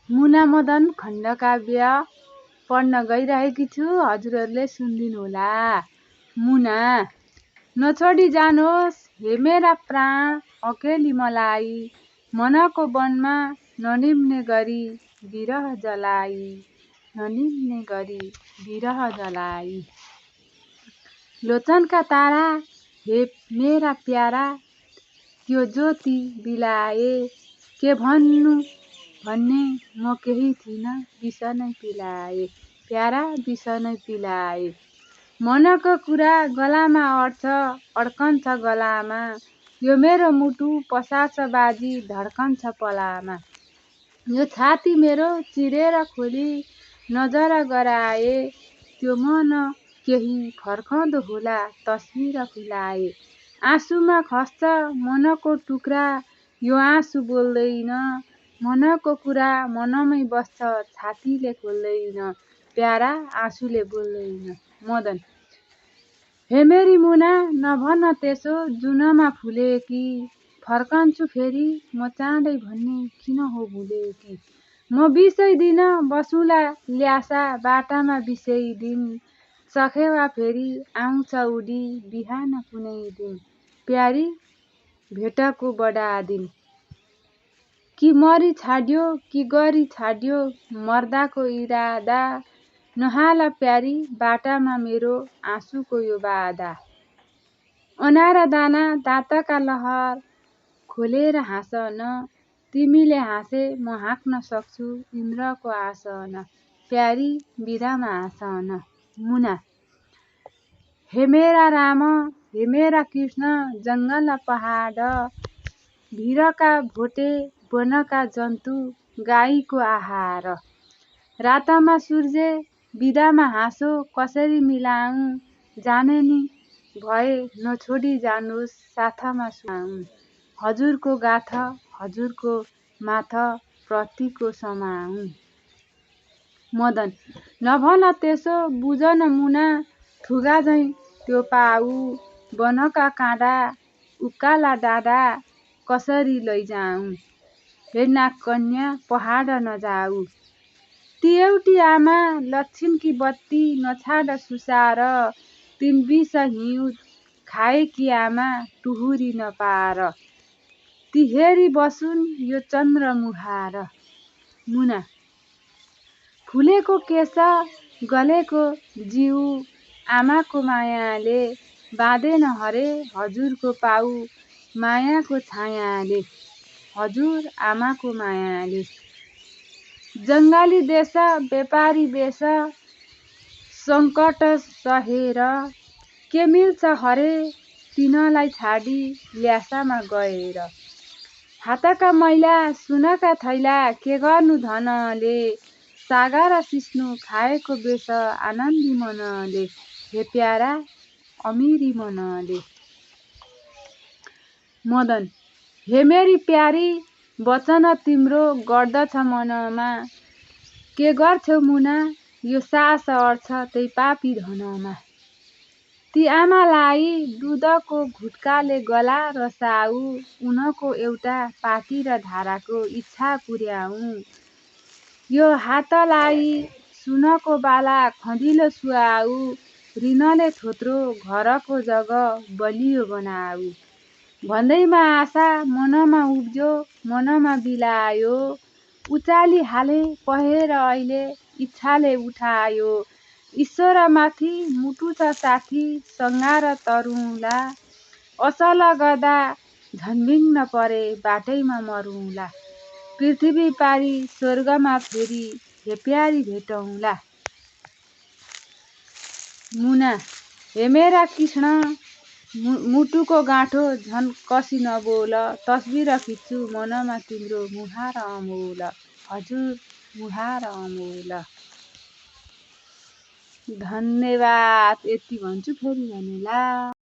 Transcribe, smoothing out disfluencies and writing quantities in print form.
मुना मदन खण्डकाव्य पढ्न गइरहेकी छु। हजुरहरूले सुनिदिनुहोला। मुना। नछोडी जानुहोस् हे मेरा प्राण, अकेली मलाई, मनको वनमा ननिम्ने गरी विरह जलाई। लोचनका तारा हे मेरा प्यारा, त्यो ज्योति बिलाए, के भन्नु भन्ने म केही थिइन, विष नै पिलाए। प्यारा विष नै पिलाए। मनको कुरा गलामा अड्कन्छ गलामा, यो मेरो मुटु पसार्छ बाजी, धड्कन्छ पलामा। यो छाती मेरो चिरेर खोली नजर गराए, त्यो मन केही फर्कँदो होला तस्बिर फुलाए। आँसुमा खस्छ मनको टुक्रा, यो आँसु बोल्दैन, मनको कुरा मनमै बस्छ छातीले खोल्दैन, प्यारा आँसुले बोल्दैन। मदन। हे मेरी मुना, नभन त्यसो जुनमा फुलेकी, फर्कन्छु फेरि म चाँडै भन्ने किन हो भुलेकी। म बिसैदिन बसुँला ल्यासा, बाटामा बिसैदिन, सखेवा फेरि आउँछ उडी बिहान कुनै दिन, प्यारी भेटको बडा दिन। कि मरी छाड्यो कि गरी छाड्यो मर्दाको इरादा, नहाल प्यारी बाटामा मेरो आँसुको यो बाधा। अनार दाना दाँतका लहर खोलेर हाँस न, तिमीले हाँसे म हाँक्न सक्छु इन्द्रको आसन, प्यारी बिदामा हाँस न। मुना। हे मेरा राम, हे मेरा कृष्ण, जङ्गल पहाड, भिरका भोटे, वनका जन्तु, गाईको आहार। रातमा सूर्य, बिदामा हाँसो कसरी मिलाऊँ, जाने नि भए नछोडी जानुहोस् साथमा सुहाऊँ। हजुरको गाथ, हजुरको माथ, प्रतिको समाऊँ। मदन। नभन त्यसो बुझ न मुना, ठुगा झैँ त्यो पाउ, वनका काँडा, उकाला डाँडा, कसरी लैजाऊँ। हे नागकन्या पहाड नजाऊ, ती एउटी आमा लछिनकी बत्ती नछाड सुसार, तिन विष हिउँद खाएकी आमा टुहुरी नपार, ती हेरी बसुन् यो चन्द्र मुहार। मुना। फुलेको केश गलेको जिउ, आमाको मायाले बाँधेन हरे हजुरको पाउ, मायाको छायाले, हजुर आमाको मायाले। जङ्गाली देश व्यापारी वेश, सङ्कट सहेर, के मिल्छ हरे तिनलाई छाडी ल्यासामा गएर। हातका मैला सुनका थैला के गर्नु धनले, सागा र सिस्नु खाएको बेस आनन्दी मनले, हे प्यारा अमिरी मनले। मदन। हे मेरी प्यारी, वचन तिम्रो गर्दछ मनमा, के गर्छौ मुना यो सास अट्छ त्यही पापी धनमा। ती आमालाई दुधको घुट्काले गला रसाऊ, उनको एउटा पाटी र धाराको इच्छा पुर्याऊ। यो हातलाई सुनको बाला खँदिलो सुहाऊ, ऋणले थोत्रो घरको जग बलियो बनाऊ। भन्दैमा आशा मनमा उब्ज्यो, मनमा बिलायो, उचाली हाले पहेर अहिले इच्छाले उठायो। ईश्वरमाथि मुटु छ साथी, सङ्घार तरुँला, असल गर्दा झन्बिङ्न परे बाटैमा मरुँला, पृथ्वी पारी स्वर्गमा फेरि हे प्यारी भेटौँला। मुना। हे मेरा कृष्ण, मुटुको गाँठो झन् कसी नबोल, तस्बिर खिच्छु मनमा तिम्रो मुहार अमोल, हजुर मुहार अमोल। धन्यवाद। यति भन्छु फेरि भन्नुला।